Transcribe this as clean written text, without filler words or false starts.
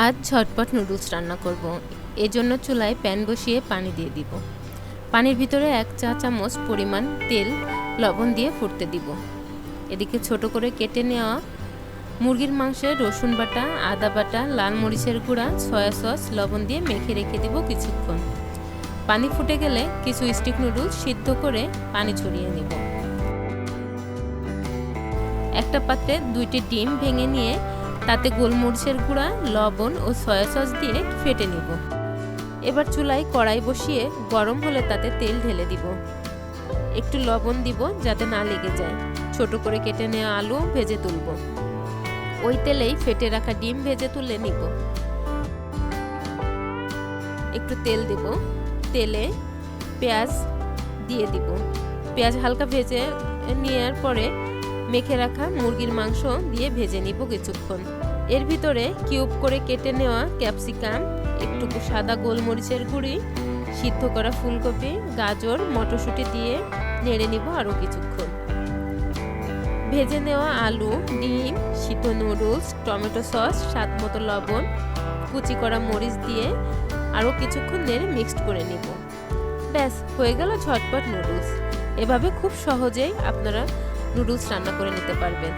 আজ ঝটপট নুডলস রান্না করব। এজন্য চুলায় প্যান বসিয়ে পানি দিয়ে দিব। পানির ভিতরে 1 চা চামচ পরিমাণ তেল লবণ দিয়ে ফুটতে দিব। এদিকে ছোট করে কেটে নেওয়া মুরগির মাংসে রসুন বাটা, আদা বাটা, লাল মরিচের গুঁড়া, সয়া সস, লবণ দিয়ে মেখে রেখে দিব কিছুক্ষণ। পানি ফুটে গেলে কিছু স্টিক নুডলস সিদ্ধ করে পানি ঝরিয়ে নিব। একটা পাত্রে 2টি ডিম ভেঙে নিয়ে তাতে গোলমরিচের গুঁড়া, লবণ ও সয়া সস দিয়ে ফেটে নিব। এবার চুলায় কড়াই বসিয়ে গরম হলে তাতে তেল ঢেলে দিব। একটু লবণ দিব যাতে না লেগে যায়। ছোট করে কেটে নেওয়া আলু ভেজে তুলব। ওই তেলেই ফেটে রাখা ডিম ভেজে তুলে নিব। একটু তেল দিব। তেলে পেঁয়াজ দিয়ে দিব। পেঁয়াজ হালকা ভেজে নেওয়ার পরে মেখে রাখা মুরগির মাংস দিয়ে ভেজে নিব কিছুক্ষণ। এর ভিতরে কিউব করে কেটে নেওয়া ক্যাপসিকাম, একটু সাদা গোলমরিচের গুঁড়ি, সিদ্ধ করা ফুলকপি, গাজর, মটরশুঁটি দিয়ে নেড়ে নিব আরও কিছুক্ষণ। ভেজে নেওয়া আলু, ডিম, সিদ্ধ নুডলস, টমেটো সস, স্বাদ মতো লবণ, কুচি করা মরিচ দিয়ে আরও কিছুক্ষণ নেড়ে মিক্সড করে নিব। ব্যাস হয়ে গেল ঝটপট নুডলস। এভাবে খুব সহজেই আপনারা নুডলস রান্না করে নিতে পারবেন।